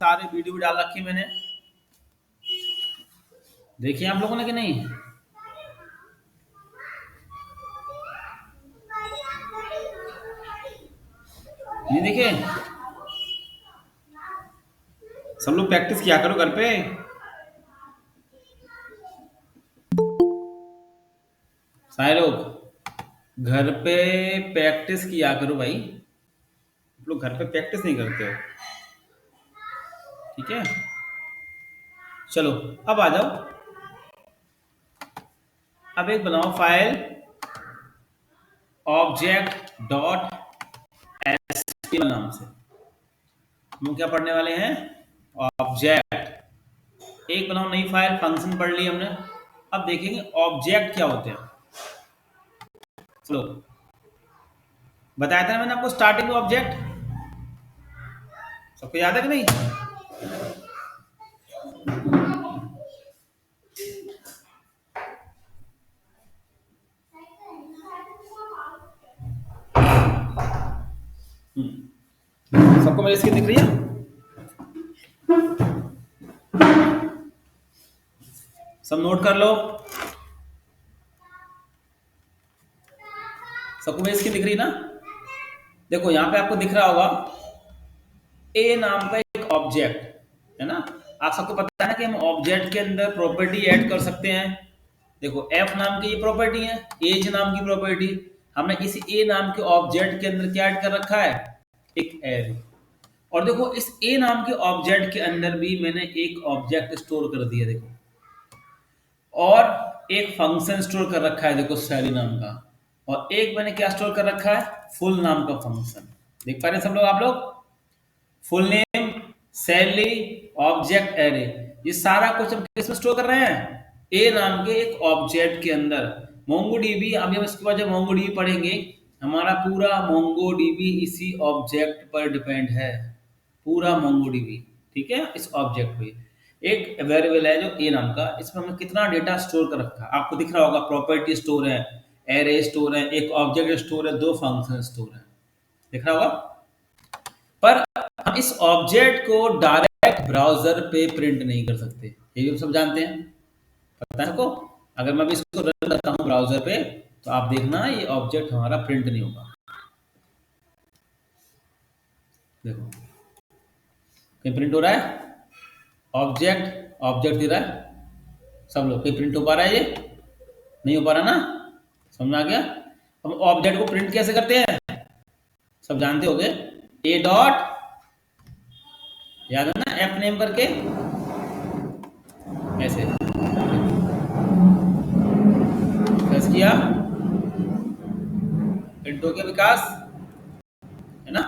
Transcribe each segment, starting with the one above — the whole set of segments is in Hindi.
सारे वीडियो डाल रखे मैंने, देखिए आप लोगों ने कि नहीं? नहीं देखे? सब लोग प्रैक्टिस किया करो घर पे। सारे लोग घर पे प्रैक्टिस किया करो भाई। आप लोग घर पे प्रैक्टिस नहीं करते हो, ठीक है? चलो अब आ जाओ। अब एक बनाओ फाइल ऑब्जेक्ट डॉट एचटीएमएल नाम से। हम क्या पढ़ने वाले हैं? ऑब्जेक्ट। एक बनाओ नई फाइल, फंक्शन पढ़ ली हमने। अब देखेंगे ऑब्जेक्ट क्या होते हैं। चलो, बताया था मैंने आपको स्टार्टिंग में ऑब्जेक्ट, सबको याद है कि नहीं? सबको मेरी स्क्रीन दिख रही है? सब नोट कर लो। सबको मेरी स्क्रीन दिख रही है ना? देखो यहाँ पे आपको दिख रहा होगा ए नाम का एक ऑब्जेक्ट है ना। आप सबको पता है ना कि हम ऑब्जेक्ट के अंदर प्रॉपर्टी ऐड कर सकते हैं। देखो एफ नाम की ये प्रॉपर्टी है, एज नाम की प्रॉपर्टी। हमने इस ए नाम के ऑब्जेक्ट के अंदर क्या ऐड कर रखा है? एक एरे। और देखो इस ए नाम के ऑब्जेक्ट के अंदर भी मैंने एक ऑब्जेक्ट स्टोर कर दिया, देखो। और एक फंक्शन स्टोर कर रखा है, देखो सैली नाम का। और एक मैंने क्या स्टोर कर रखा है? फुल नाम का फंक्शन। देख पा रहे हैं सब लोग? आप लोग full name, salary, object array, ये सारा कुछ हम किसमें स्टोर कर रहे हैं? ए नाम के एक ऑब्जेक्ट के अंदर। मोंगोडीबी, अभी हम इसके बाद जब मोंगोडीबी पढ़ेंगे, हमारा पूरा मोंगोडीबी इसी ऑब्जेक्ट पर डिपेंड है। पूरा मोंगोडीबी, ठीक है, इस ऑब्जेक्ट पे। एक वेरिएबल है जो ए नाम का, इसमें हमने कितना डेटा स्टोर कर रखा है आपको दिख रहा होगा। प्रॉपर्टी स्टोर है, एरे स्टोर है, एक ऑब्जेक्ट स्टोर है, दो फंक्शन स्टोर है, दिख रहा होगा। पर हम इस ऑब्जेक्ट को डायरेक्ट ब्राउजर पे प्रिंट नहीं कर सकते, ये भी हम सब जानते हैं, पता है आपको। अगर मैं भी इसको रन करता हूँ ब्राउजर पे, तो आप देखना ये ऑब्जेक्ट हमारा प्रिंट नहीं होगा। देखो कहीं प्रिंट हो रहा है? ऑब्जेक्ट ऑब्जेक्ट दे रहा है सब लोग, कहीं प्रिंट हो पा रहा है? ये नहीं हो पा रहा ना? समझ में आ गया? हम ऑब्जेक्ट को प्रिंट कैसे करते हैं सब जानते होगे। ए डॉट, याद है ना, एफ नेम करके ऐसे प्रेस किया, प्रिंट हो गया विकास, है ना?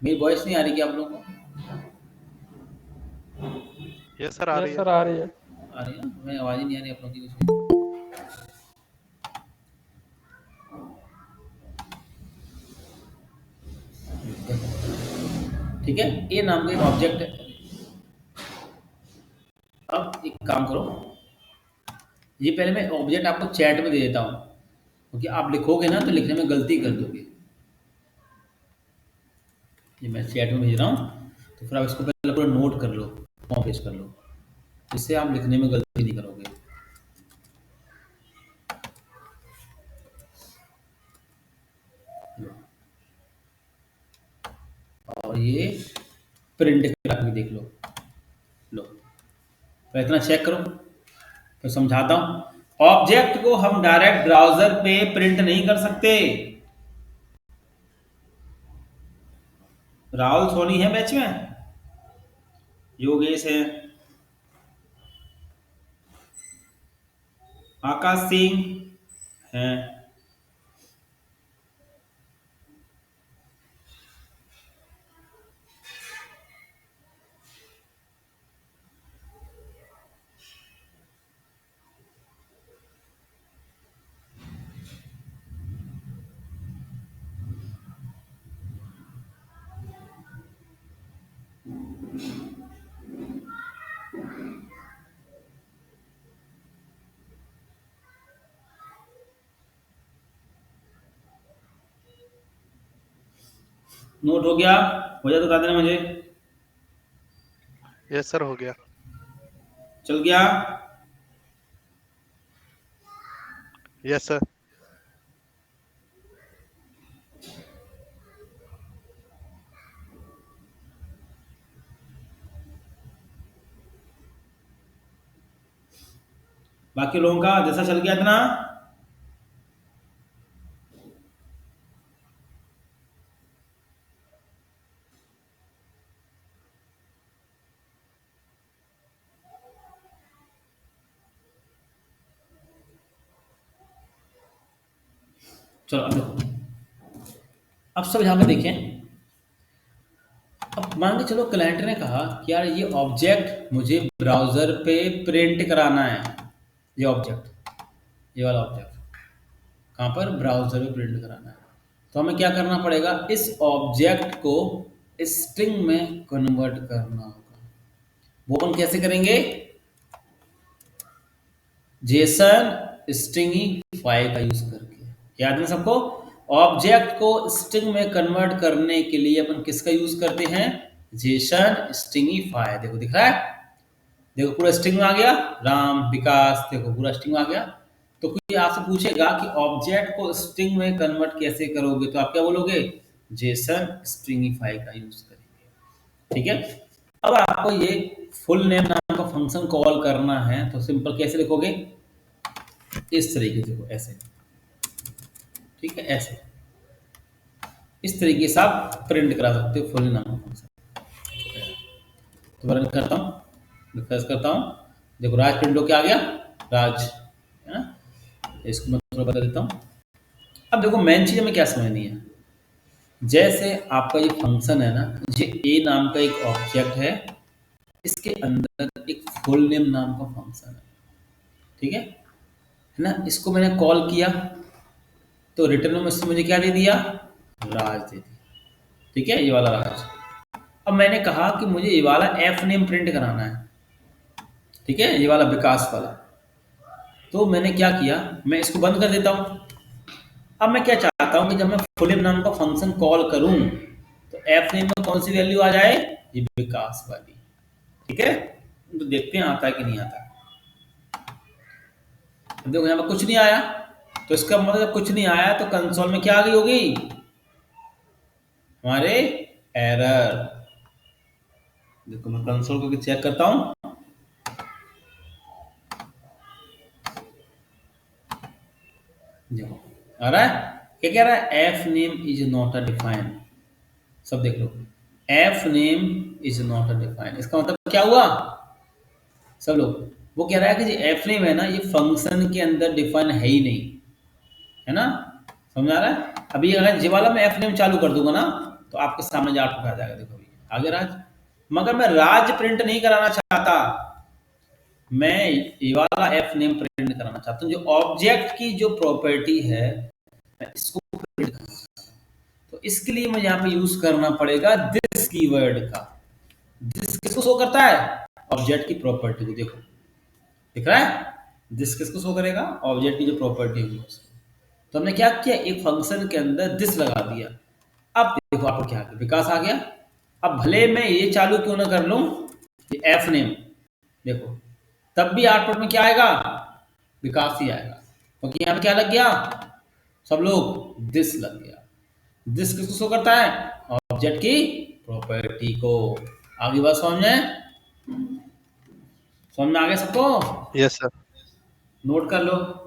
मेरी वॉइस नहीं आ रही क्या आप लोगों को? यस सर, आ रही यस है। सर, आ रही है। आ रही है? मैं आवाज ही नहीं आ रही आप लोगों की कुछ। ठीक है, ए नाम का एक ऑब्जेक्ट है। अब एक काम करो, ये पहले मैं ऑब्जेक्ट आपको चैट में दे देता हूँ, क्योंकि आप लिखोगे ना तो लिखने में गलती कर दोगे। ये मैं चैट में भेज रहा हूँ, तो फिर आप इसको पहले पूरा नोट कर लो, कॉपी पेस्ट कर लो, इससे आप लिखने में गलती नहीं करोगे। और ये प्रिंट करके देख लो। लो तो इतना चेक करो, फिर समझाता हूँ। ऑब्जेक्ट को हम डायरेक्ट ब्राउजर पे प्रिंट नहीं कर सकते। राहुल सोनी है बैच में, योगेश है, आकाश सिंह है, नोट हो गया? हो जाए तो बता देना मुझे। यस सर, हो गया। चल गया। Yes sir. बाकी लोगों का जैसा चल गया इतना। चलो अब देखो, अब सब यहाँ पे देखें। अब मान के चलो क्लाइंट ने कहा कि यार ये ऑब्जेक्ट मुझे ब्राउज़र पे प्रिंट कराना है। ये ऑब्जेक्ट, ये वाला ऑब्जेक्ट कहाँ पर ब्राउज़र पे प्रिंट कराना है। तो हमें क्या करना पड़ेगा, इस ऑब्जेक्ट को स्ट्रिंग में कन्वर्ट करना होगा। वो अपन कैसे करेंगे, जेसन स्ट्रिंगीफाई का यूज करके। याद है सबको, ऑब्जेक्ट को स्ट्रिंग में कन्वर्ट करने के लिए अपन किसका यूज करते हैं, जेसन स्ट्रिंगीफाई। देखो दिख रहा है, देखो पूरा स्ट्रिंग में आ गया, राम विकास, देखो पूरा स्ट्रिंग में आ गया। तो कोई आपसे पूछेगा कि ऑब्जेक्ट को स्ट्रिंग में कन्वर्ट कैसे करोगे, तो आप क्या बोलोगे, जेसन स्ट्रिंगीफाई का यूज करेंगे। ठीक है। अब आपको ये फुल नेम नाम का फंक्शन कॉल करना है, तो सिंपल कैसे लिखोगे, इस तरीके से, देखो ऐसे। ठीक है, ऐसे इस तरीके से आप प्रिंट करा सकते हो फुल नाम फंक्शन। तो रन करता हूँ, रिफ्रेश करता हूँ, देखो राज प्रिंट होके आ गया, राज, है ना। इसको मैं थोड़ा बता देता हूँ। अब देखो मेन चीज हमें क्या समझनी है, जैसे आपका ये फंक्शन है ना, ये ए नाम का एक ऑब्जेक्ट है, इसके अंदर एक फुल नेम नाम का फंक्शन है। ठीक है ना। इसको मैंने कॉल किया, तो रिटर्न में इसने मुझे क्या दे दिया, राज दे दिया। ठीक है, ये वाला राज। अब मैंने कहा कि मुझे ये वाला एफ नेम प्रिंट कराना है। ठीक है, ये वाला विकास वाला। तो मैंने क्या किया, मैं इसको बंद कर देता हूँ। अब मैं क्या चाहता हूँ कि जब मैं फुल नेम नाम का फंक्शन कॉल करूँ, तो एफ नेम में कौन सी वैल्यू आ जाए, ये विकास वाली। ठीक है, तो देखते हैं आता है कि नहीं आता। अब देखो यहाँ पर कुछ नहीं आया, तो इसका मतलब जब कुछ नहीं आया तो कंसोल में क्या आ गई होगी, हमारे एरर। देखो मैं कंसोल को चेक करता हूँ, देखो आ रहा है, क्या कह रहा है, F name is not a define. सब देख लो, F name is not a define, इसका मतलब क्या हुआ, सब लोग, वो कह रहा है कि जो एफ नेम है ना, ये फंक्शन के अंदर डिफाइन है ही नहीं, है ना। समझ आ रहा है। अभी अगर ये वाला मैं एफ नेम चालू कर दूंगा ना, तो आपके सामने जा आ जाएगा, देखो अभी आगे राज। मगर मैं राज प्रिंट नहीं कराना चाहता, मैं ये वाला एफ नेम प्रिंट कराना चाहता हूँ। जो ऑब्जेक्ट की जो प्रॉपर्टी है, मैं इसको प्रिंट करना चाहता हूँ। तो इसके लिए मुझे यहाँ पे यूज करना पड़ेगा दिस कीवर्ड का। दिस किसको शो करता है, ऑब्जेक्ट की प्रॉपर्टी को। देखो दिख रहा है, दिस किसको शो करेगा, ऑब्जेक्ट की जो प्रॉपर्टी होगी उसको। तो हमने क्या किया, एक फंक्शन के अंदर दिस लगा दिया। अब देखो आपको क्या आ गया, विकास आ गया। अब भले मैं ये चालू क्यों ना कर लूं, ये एफ नेम, देखो तब भी आउटपुट में क्या आएगा, विकास ही आएगा, क्योंकि यहाँ पे क्या लग गया, सब लोग दिस लग गया। दिस किसको शो करता है, ऑब्जेक्ट की प्रॉपर्टी को। आगे बात समझ में, समझ में आ गया सबको, यस सर। नोट कर लो।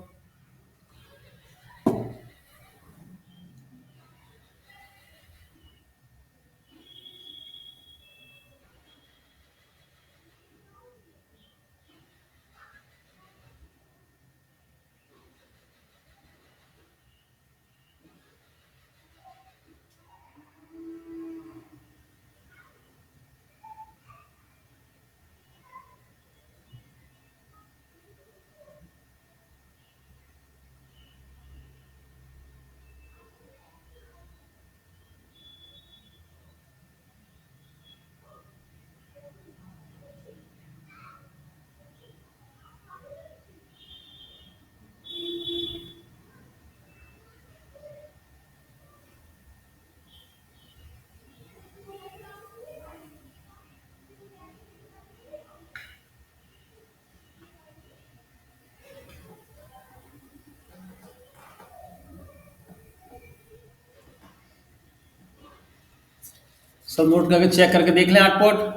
सब नोट करके चेक करके देख लें आउटपुट।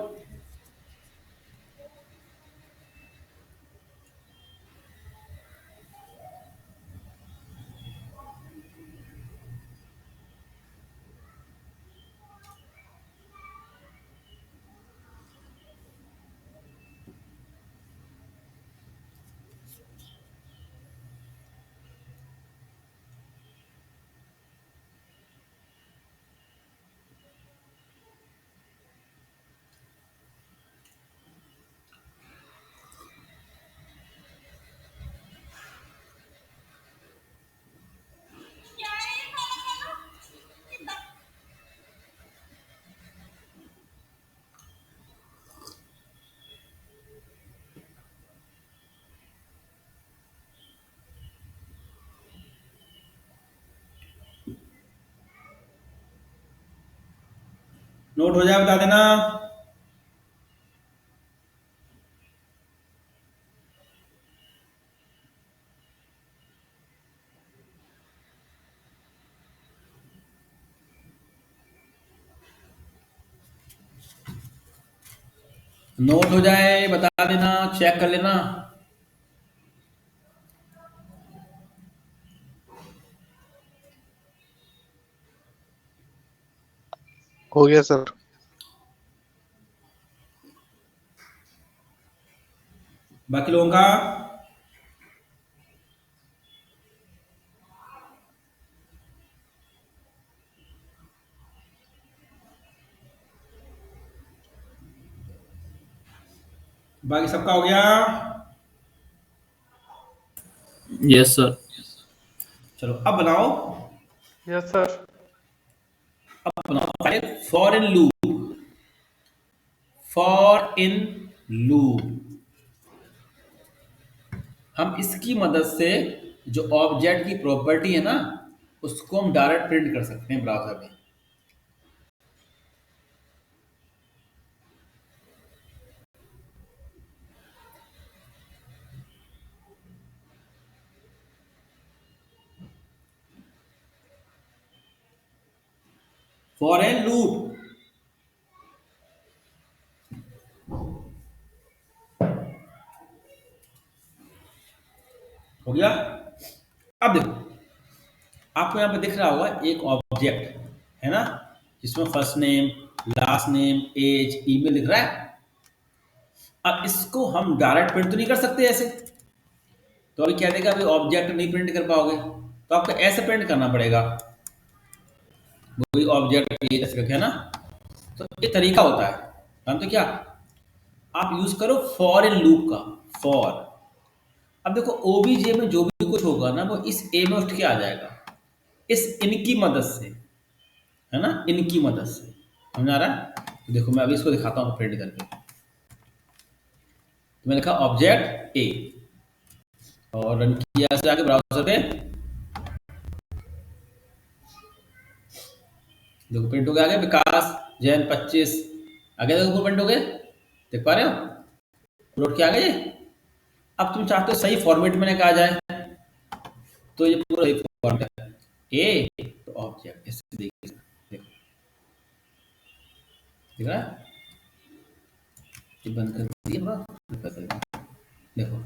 नोट हो जाए बता देना। नोट हो जाए बता देना, चेक कर लेना। हो गया सर। बाकी लोगों का बाकी सबका हो गया। Yes sir. चलो अब बनाओ। Yes sir. अब बनाओ file for in loop. For in loop हम इसकी मदद से जो ऑब्जेक्ट की प्रॉपर्टी है ना, उसको हम डायरेक्ट प्रिंट कर सकते हैं ब्राउजर में। फॉर एन लूप हो गया। अब देखो, आपको यहां पे दिख रहा होगा एक ऑब्जेक्ट है ना, जिसमें first name, last name, age, email दिख रहा है। अब इसको हम डायरेक्ट प्रिंट तो नहीं कर सकते ऐसे, तो अभी क्या देगा, अभी ऑब्जेक्ट नहीं प्रिंट कर पाओगे, तो आपको ऐसे प्रिंट करना पड़ेगा। वही ऑब्जेक्ट ऐसे करके है ना, तो ये तरीका होता है। हम तो क्या, आप यूज करो फॉर इन लूप का। फॉर, अब देखो ओबीजे में जो भी कुछ होगा ना, वो इस ए में उठ के आ जाएगा, इस इनकी मदद से, है ना, इनकी मदद से। समझ आ रहा है? तो देखो मैं अभी इसको दिखाता हूँ प्रिंट करके। तो मैंने लिखा ऑब्जेक्ट ए और रन किया से आके ब्राउजर पे, देखो प्रिंट हो गया, आगे विकास जैन 25 आ गया। देखो प्रिंट हो गए, देख पा रहे हो, प्लॉट क्या आ गए। अब तुम चाहते हो सही फॉर्मेट में कहा जाए, तो ये पूरा सही फॉर्मेट है। ए तो ऑब्जेक्ट ऐसे देखिए, देखो दिख रहा है, ये बंद कर दिए देखो,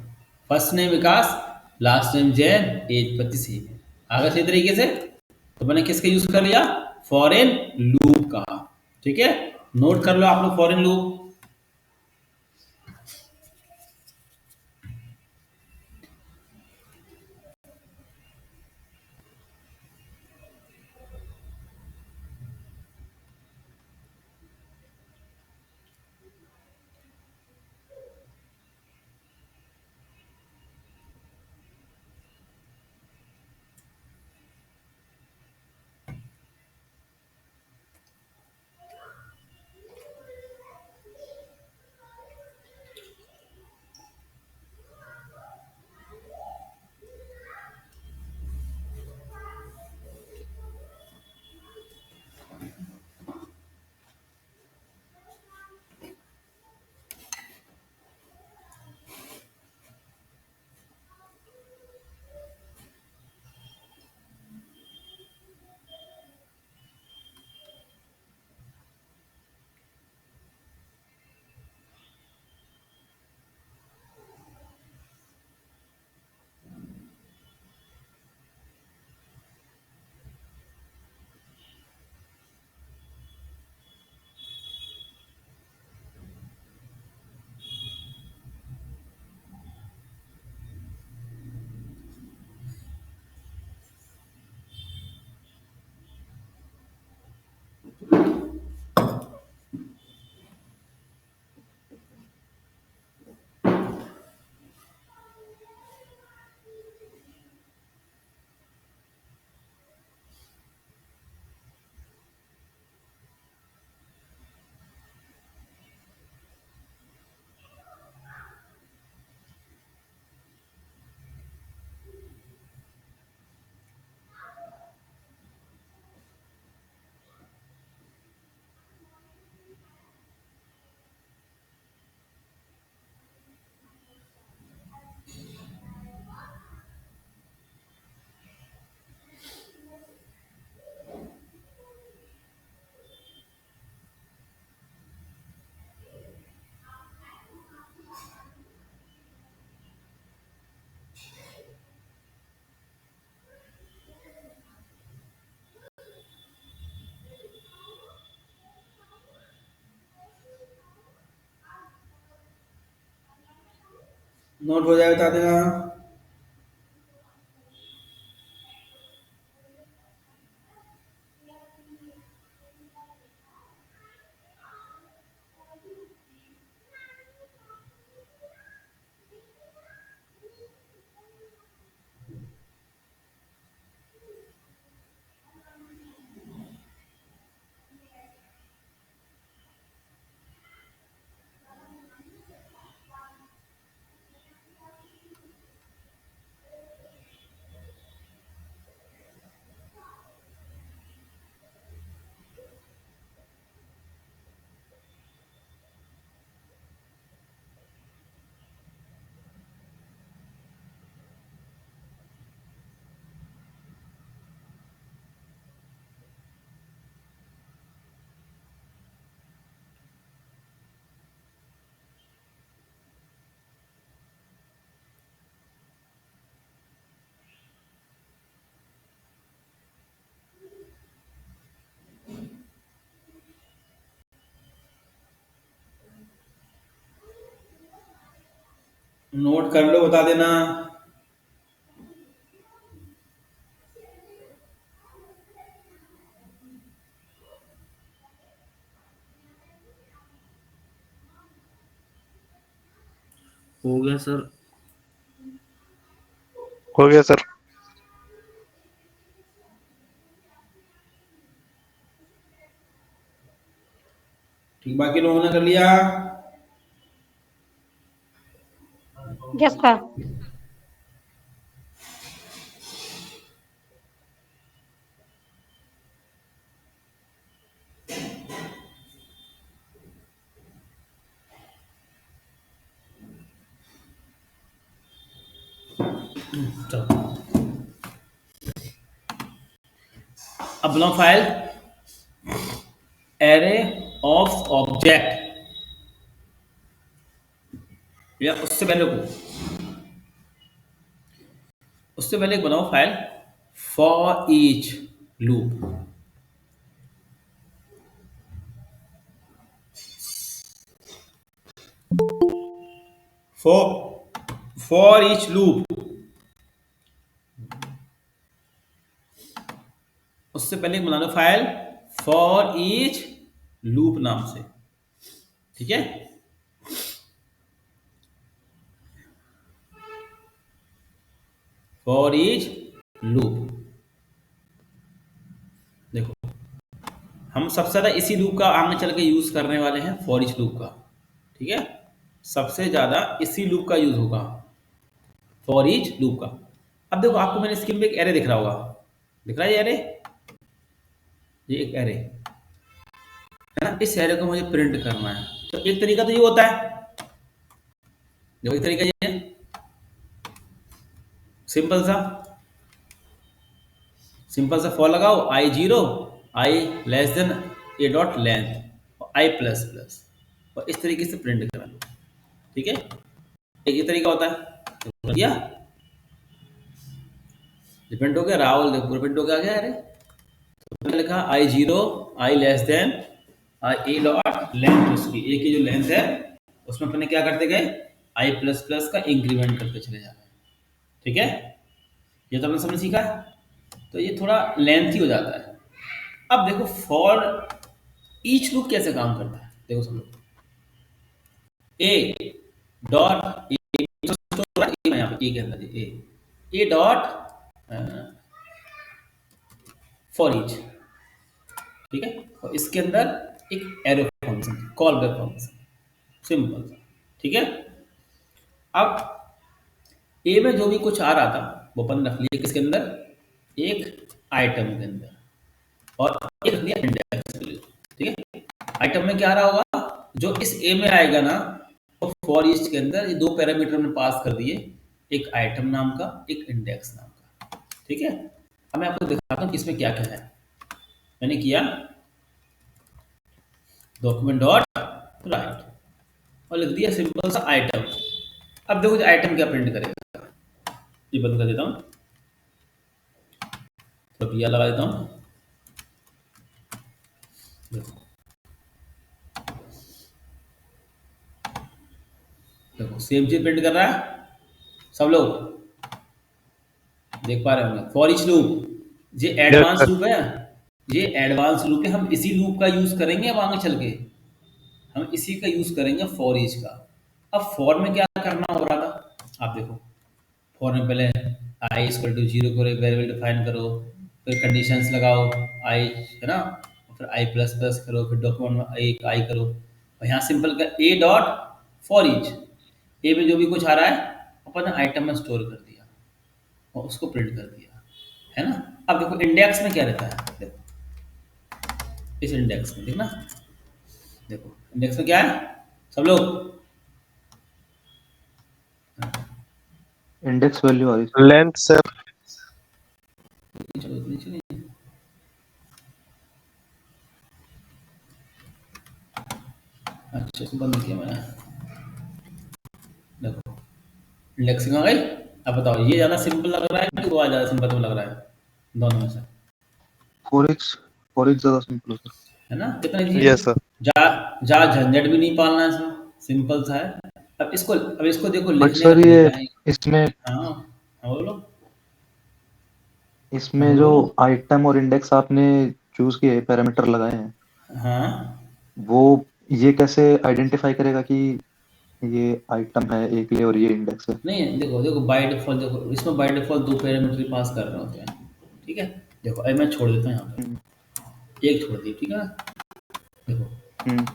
फर्स्ट नेम विकास, लास्ट नेम जैन, एज 25 ही। आगे सही तरीके से, तो मैंने किसका यूज कर लिया, फॉरेन लूप का। ठीक है, नोट कर लो आप लोग फॉरेन लूप। नोट हो जाए बता देना। नोट कर लो, बता देना। हो गया सर। हो गया सर। ठीक, बाकी लोगों ने कर लिया? Yes sir. चलो, अब बनाओ फाइल एरे ऑफ ऑब्जेक्ट, या उससे पहले एक बनाओ file for each loop. For each loop, उससे पहले एक बना लो फाइल फॉर ईच लूप नाम से। ठीक है, फॉर ईच लूप। देखो, हम सबसे ज्यादा इसी लूप का आगे चल के यूज करने वाले हैं, फॉर ईच लूप का। ठीक है, सबसे ज्यादा इसी लूप का यूज होगा, फॉर ईच लूप का। अब देखो, आपको मैंने स्क्रीन पे एक एरे दिख रहा होगा, दिख रहा है ये एरे, ये एक एरे है ना। इस एरे को मुझे प्रिंट करना है, तो एक तरीका तो ये होता है, देखो एक तरीका ये है, सिंपल सा फॉर लगाओ I zero, I less than A dot length, I plus plus, और इस तरीके से प्रिंट करा लो। ठीक है, एक ये तरीका होता है। तो कर दिया, प्रिंट हो गया। राहुल देखो पूरा प्रिंट हो गया, अरे तो मैंने लिखा I zero, I less than I A dot length, उसकी ए की जो लेंथ है उसमें अपने क्या करते गए, आई प्लस प्लस का इंक्रीमेंट करते चले जा रहे हैं। ठीक है, ये तो हमने समझ सीखा है, तो ये थोड़ा लेंथी हो जाता है। अब देखो फॉर ईच लूप कैसे काम करता है, देखो समझो। ए डॉट ए, यहाँ पे ए के अंदर ए डॉट फॉर ईच। ठीक है, और इसके अंदर एक arrow function, call back function, simple सा। ठीक है, अब ए में जो भी कुछ आ रहा था वो अपन रख लिया किसके अंदर, एक आइटम के अंदर, और एक रख लिया इंडेक्स के लिए। ठीक है, आइटम में क्या आ रहा होगा, जो इस ए में आएगा ना, तो फॉर ईच के अंदर ये दो पैरामीटर में पास कर दिए, एक आइटम नाम का, एक इंडेक्स नाम का। ठीक है, अब मैं आपको दिखाता हूँ कि इसमें क्या क्या है। मैंने किया डॉक्यूमेंट डॉट राइट और लिख दिया सिंपल सा आइटम। अब देखो आइटम क्या प्रिंट करेगा, ये बंद कर देता हूँ, तो पिया लगा देता हूँ। देखो देखो सेम चीज प्रिंट कर रहा है, सब लोग देख पा रहे होंगे फॉर ईच लूप, ये यस एडवांस सर। लूप है। ये एडवांस लूप है, हम इसी लूप का यूज करेंगे अब आगे चल के, हम इसी का यूज करेंगे फॉर ईच का। अब फॉर में क्या करना हो रहा था, आप देखो फॉर में पहले आई इक्वल टू जीरो करो, वेरिएबल डिफाइन करो, फिर कंडीशंस लगाओ आई, है ना, फिर आई प्लस प्लस करो, फिर डॉक्यूमेंट में एक आई करो, और यहाँ सिंपल का ए डॉट फॉर ईच, ए में जो भी कुछ आ रहा है अपन ने आइटम में स्टोर कर दिया और उसको प्रिंट कर दिया, है ना। अब देखो इंडेक्स में क्या रहता है, देखो इस इंडेक्स में देखना, देखो इंडेक्स में क्या है सब लोग, इंडेक्स वैल्यू आ रही है। Length sir. चलो नीचे नहीं, अच्छा इसको बंद किया मैंने, देखो इंडेक्सिंग आ गई। अब बताओ ये ज़्यादा सिंपल लग रहा है कि वो ज़्यादा सिंपल तो लग रहा है, दोनों में से, फॉर एक्स ज्यादा सिंपल होता है ना, कितना ईजी है। Yes sir. जा जा झंझट भी नहीं पालना है इसमें, सिंपल सा है। अब इसको देखो है। बट लिखने का सर ये तरीका है। इसमें हाँ हाँ बोलो। हाँ इसमें बोलो जो बोलो। आइटम और इंडेक्स आपने चूज किए पैरामीटर लगाए हैं, हाँ वो ये कैसे आइडेंटिफाई करेगा कि ये आइटम है एक ये और ये इंडेक्स है? नहीं देखो देखो बाय डिफॉल्ट, देखो इसमें बाय डिफॉल्ट दो पैरामीटर पास कर रहे होते हैं, ठीक है। देखो अब मैं छोड़ देता हूँ यहाँ हम्म पे, एक छोड़ दी, ठीक है ना। देखो हम्म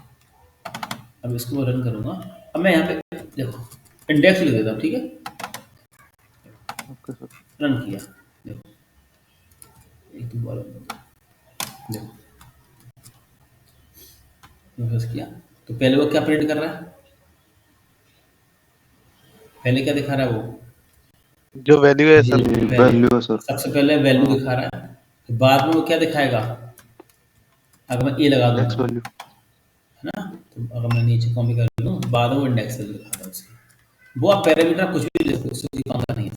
अब इसको मैं रन करूँगा, अब मैं यहाँ पे देखो इंडेक्स लिख देता हूँ, ठीक है, ओके सर। रन किया, देखो एक दो बार देखो बस किया, तो पहले वो क्या प्रिंट कर रहा है, पहले क्या दिखा रहा है वो, जो वैल्यू है ये सर। पहले वैल्यू है सर। सबसे पहले वैल्यू हाँ, दिखा रहा है, फिर बाद में वो क्या दिखाएगा, अगर मैं ए लगा दूंगा, इंडेक्स वैल्यू। है ना, तो अगर मैं नीचे कॉपी कर लूँ बाद में वो इंडेक्स वैल्यू दिखाता है उसकी। वो आप पैरामीटर कुछ भी ले सकते हो, उससे कोई काम नहीं है,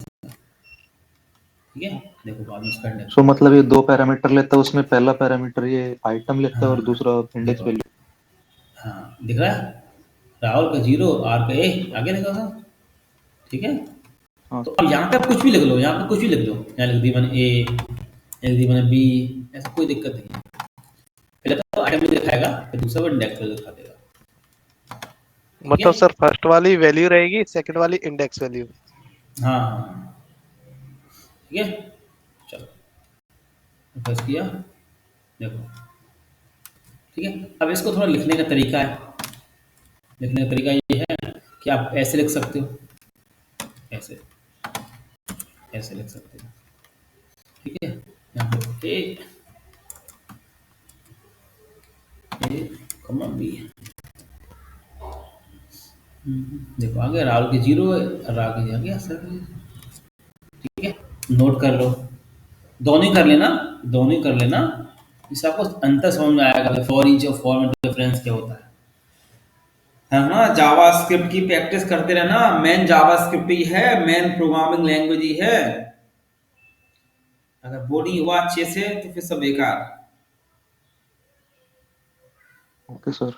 ठीक है। देखो बाद में उसका इंडेक्स सो वैल्यू, मतलब ये दो पैरामीटर लेता है, उसमें पहला पैरामीटर ये आइटम लेता है और हाँ दूसरा इंडेक्स देखो, वैल्यू। हाँ दिख रहा है, राहुल का जीरो, आर का ए, आगे देखो सब, ठीक है। हाँ तो अब यहाँ पे आप कुछ भी लिख लो, यहाँ पे कुछ भी लिख दो, यहाँ लिख दी मैंने ए, लिख दी मैंने बी, ऐसा कोई दिक्कत नहीं है। पहले तो आइटम में दिखाएगा, फिर दूसरा वो इंडेक्स में दिखा देगा, ठीक है। मतलब सर फर्स्ट वाली वैल्यू रहेगी, सेकंड वाली इंडेक्स वैल्यू। हाँ हाँ हाँ, ठीक है। चलो बस किया, देखो, ठीक है। अब इसको थोड़ा लिखने का तरीका है, लिखने का तरीका ये है कि आप ऐसे लिख सकते हो, ऐसे ऐसे लिख सकते हो, ठीक है। यहाँ पे ए कमा बी, देखो आ गया, राहुल की जीरो है, राहुल की आ गया सर, ठीक है। नोट कर लो, दोनों ही कर लेना, दोनों ही कर लेना, इससे आपको अंतर समझ में आएगा फॉर ईच और फॉर में डिफरेंस क्या होता है ना। जावा स्क्रिप्ट की प्रैक्टिस करते रहना, मेन जावा स्क्रिप्ट ही है, मेन प्रोग्रामिंग लैंग्वेज ही है। अगर वो नहीं हुआ अच्छे से तो फिर सब बेकार। Okay sir.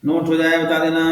नोट हो जाए बता देना।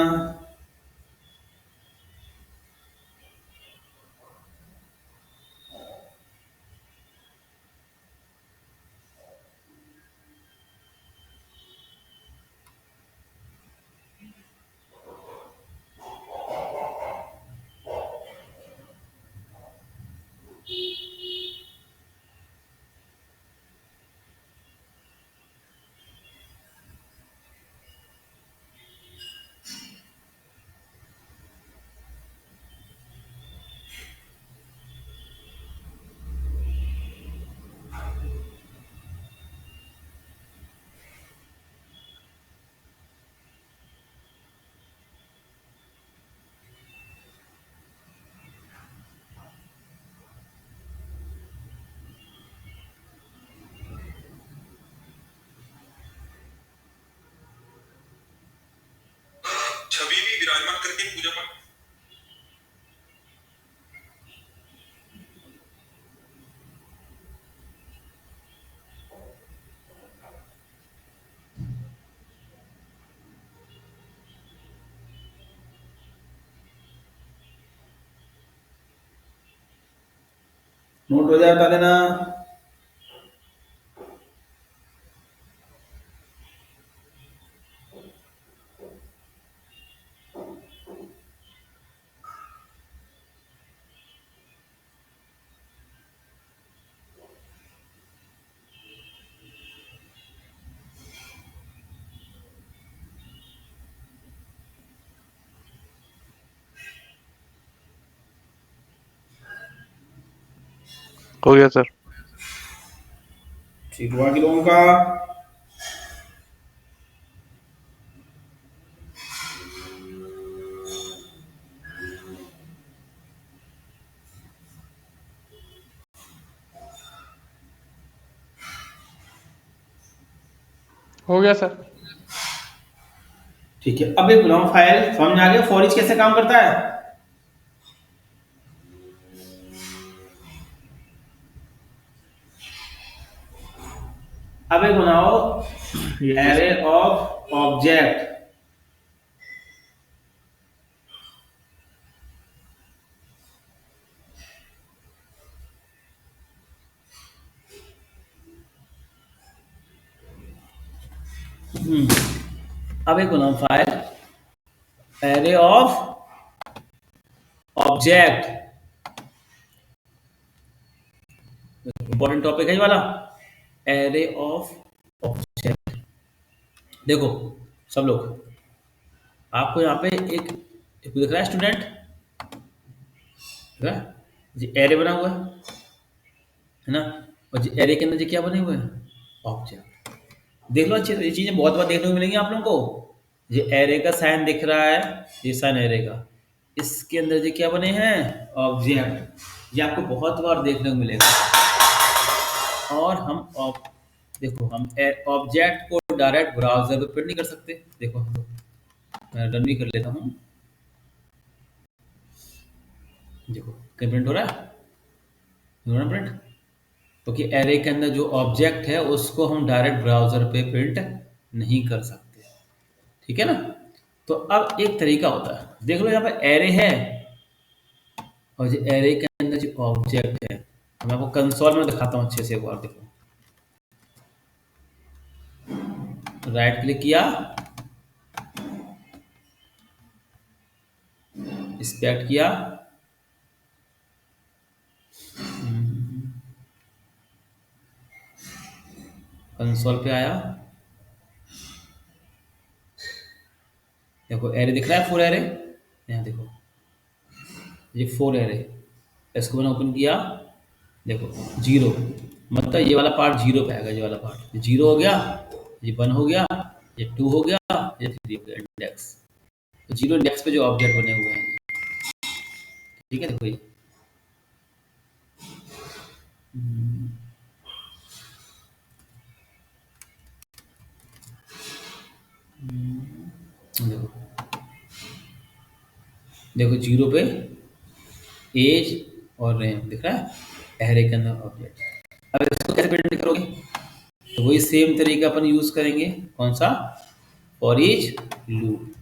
छवि भी विराजमान करके पूजा पाठ। नोट हो जाए बता देना। हो गया सर। ठीक हुआ कि लोगों का? हो गया सर। ठीक है, अब एक बनाओ फाइल। समझ में आ गया फॉर ईच कैसे काम करता है? अब एक बनाओ एरे ऑफ ऑब्जेक्ट। अब एक बनाओ file array of object. Important topic है ये वाला, एरे ऑफ ऑब्जेक्ट। देखो सब लोग, आपको यहाँ पे एक दिख रहा है स्टूडेंट, दिख रहा है जी, एरे बना हुआ है ना। और जी एरे के अंदर जी क्या बने हुए हैं? ऑब्जेक्ट। देख लो अच्छे से, ये चीजें बहुत बार देखने को मिलेंगी आप लोगों को। ये एरे का साइन दिख रहा है, ये साइन एरे का, इसके अंदर जी क्या बने हैं? ऑब्जेक्ट। ये आपको बहुत बार देखने को मिलेगा। और हम देखो हम ऑब्जेक्ट को डायरेक्ट ब्राउजर पे प्रिंट नहीं कर सकते। देखो मैं डन भी कर लेता हूँ। देखो कहीं प्रिंट हो रहा है, हो रहा है प्रिंट। क्योंकि एरे के अंदर जो ऑब्जेक्ट है उसको हम डायरेक्ट ब्राउजर पे प्रिंट नहीं कर सकते, ठीक है ना। तो अब एक तरीका होता है, देख लो यहाँ पे एरे है और जो एरे के अंदर जो ऑब्जेक्ट है, मैं आपको कंसोल में दिखाता हूँ अच्छे से। एक बार देखो, राइट क्लिक किया, इंस्पेक्ट किया, कंसोल पे आया, देखो एरे दिख रहा है, 4 एरे। यहाँ देखो ये 4 एरे, इसको मैंने ओपन किया, देखो 0, मतलब ये वाला पार्ट 0 पे आएगा। ये वाला पार्ट 0 हो गया, ये 1 हो गया, ये 2 हो गया, ये 3 हो गया, इंडेक्स। तो 0 इंडेक्स पे जो ऑब्जेक्ट बने हुए हैं, ठीक है। देखो ये देखो, देखो 0 पे एज और रैम दिख रहा है एरे के अंदर ऑब्जेक्ट। अब इसको कैसे प्रिंट करोगे, तो वही सेम तरीका अपन यूज करेंगे। कौन सा, फॉर ईच लूप,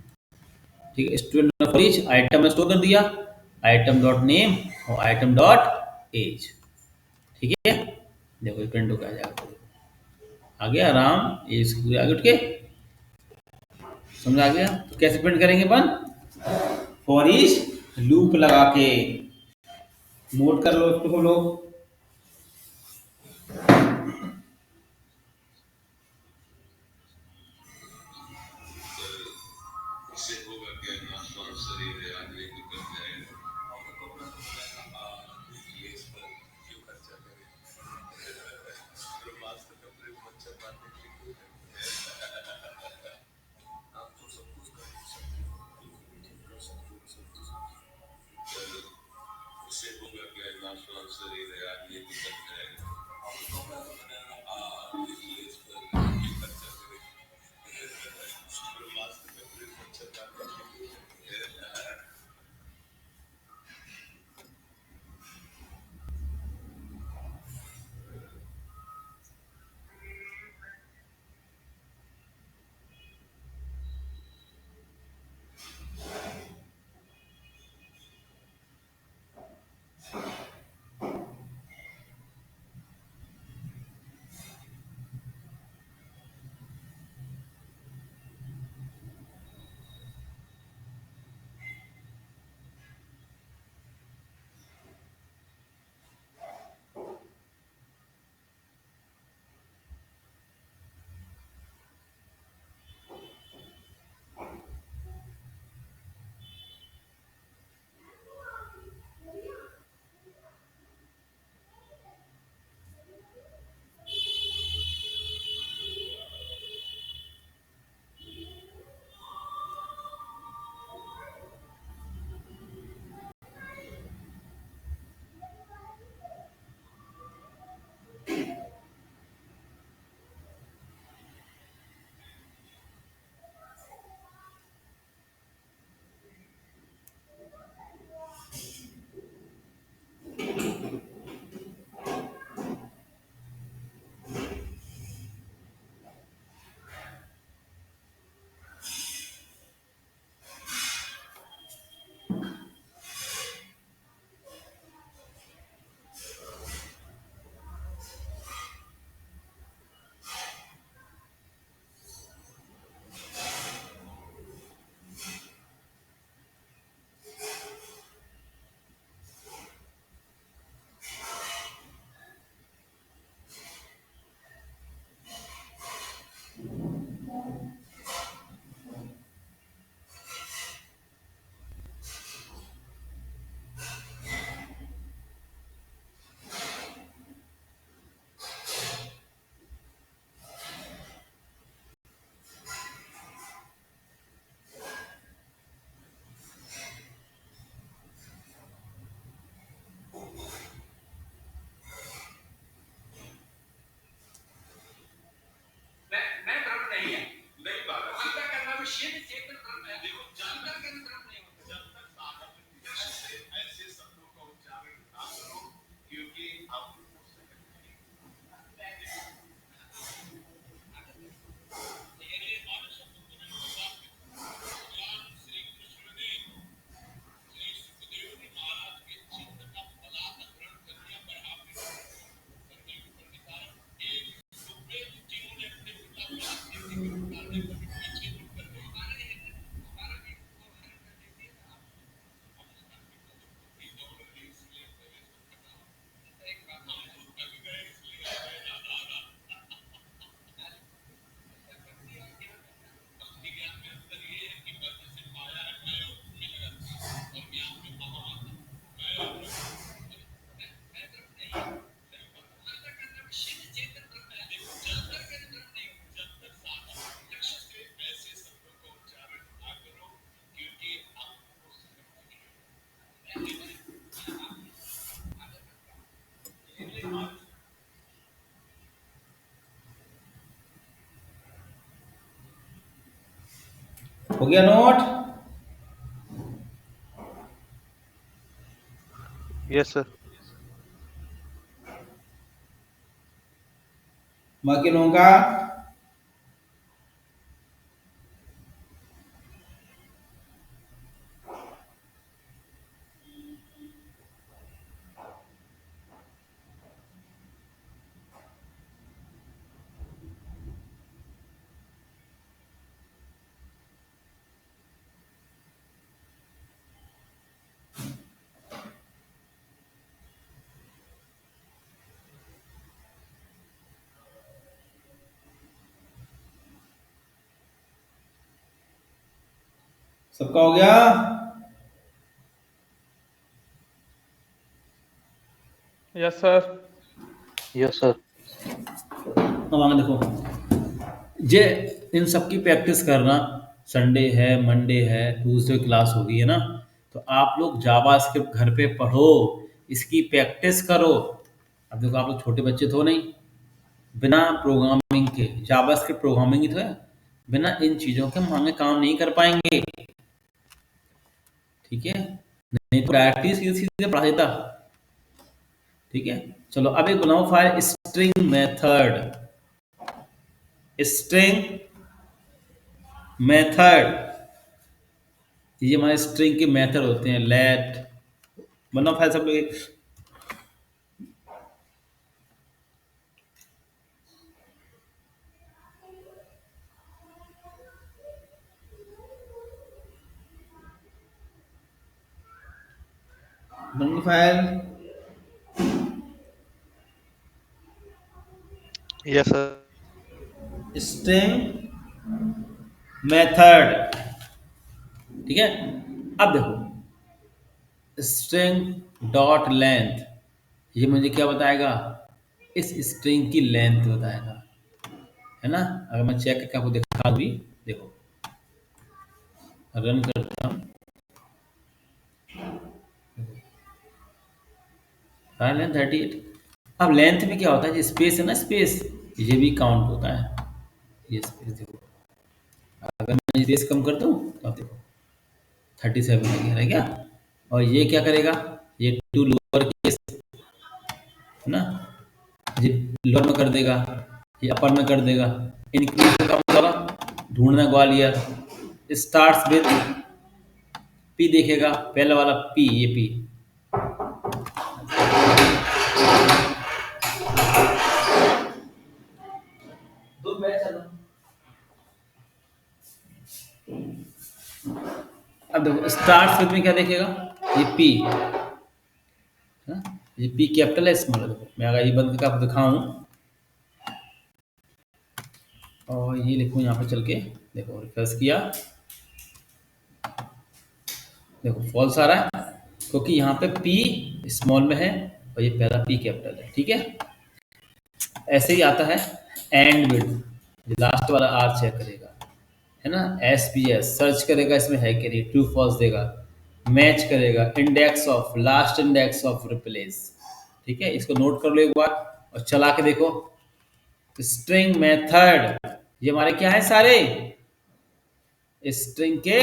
ठीक है। स्टूडेंट फॉर ईच आइटम में स्टोर कर दिया, आइटम डॉट नेम और आइटम डॉट एज, ठीक है। देखो ये प्रिंट होकर आ जाएगा, आ गया आराम, एज पूरे आगे उठ के, समझ आ गया। तो कैसे प्रिंट करेंगे अपन, फॉर ईच लूप लगा के, नोट कर लो इसको लोग। इससे होगा क्या, नाश्ता शरीर है आदमी को कर जाएगा। ये इस पर क्यों खर्चा करें, ब्रह्मास्त्र का प्रयोग मच्छर मारने के लिए क्यों करें? आप तो सब कुछ कर सकते हो, इससे होगा क्या, नाशवान शरीर है हो गया नोट? Yes sir. बाकी लोगों का? सबका हो गया? Yes sir. Yes sir. अब आगे देखो, जे इन सब की प्रैक्टिस करना। संडे है, मंडे है, ट्यूसडे क्लास होगी, है ना? तो आप लोग जावास्क्रिप्ट घर पे पढ़ो, इसकी प्रैक्टिस करो। अब देखो, आप लोग छोटे बच्चे तो नहीं, बिना प्रोग्रामिंग के जावास्क्रिप्ट प्रोग्रामिंग ही तो है, बिना इन चीज़ों के हम आगे काम नहीं कर पाएंगे। ठीक है, नहीं तो डायरेक्टली सीधे सीधे पढ़ा देता। ठीक है, चलो अब एक बनाओ file string method. String method, ये हमारे स्ट्रिंग के मेथड होते हैं। लेट बनाओ फाइल सब लोग। बन गई file? Yes sir. String method. ठीक है, अब देखो, स्ट्रिंग डॉट लेंथ, ये मुझे क्या बताएगा? इस स्ट्रिंग की लेंथ बताएगा, है ना? अगर मैं चेक करके आपको दिखा दूँ, देखो रन करता हूँ, लेंथ 38। अब लेंथ में क्या होता है? जो स्पेस है ना, स्पेस, ये भी काउंट होता है। ये स्पेस देखो, अगर मैं स्पेस कम कर दूँ तो आप देखो 37 आ गया, है क्या? और ये क्या करेगा? ये टू लोअर केस, है ना? ये लोअर में कर देगा, ये अपर में कर देगा। इंक्रीज का मतलब ढूंढना ग्वालियर। स्टार्ट्स विद पी देखेगा, पहला वाला पी, ये पी। दो मिनट चलो। अब देखो, स्टार्ट्स विद में क्या देखेगा? ये पी, है ना? ये पी कैपिटल है, स्मॉल है। देखो, मैं अगर ये बंद करके आपको दिखाऊं और ये लिखूं यहाँ पे चल के, देखो रिफ्रेश किया, देखो फॉल्स आ रहा है, क्योंकि यहाँ पे P स्मॉल में है और ये पहला P कैपिटल है। ठीक है, ऐसे ही आता है एंड विद, लास्ट वाला R चेक करेगा, है ना? SPS सर्च करेगा, इसमें है कि नहीं, ट्रू फॉल्स देगा, मैच करेगा, index of, last index off replace. ठीक है, इसको नोट कर लो एक बार और चला के देखो। स्ट्रिंग मेथड, ये हमारे क्या है? सारे स्ट्रिंग के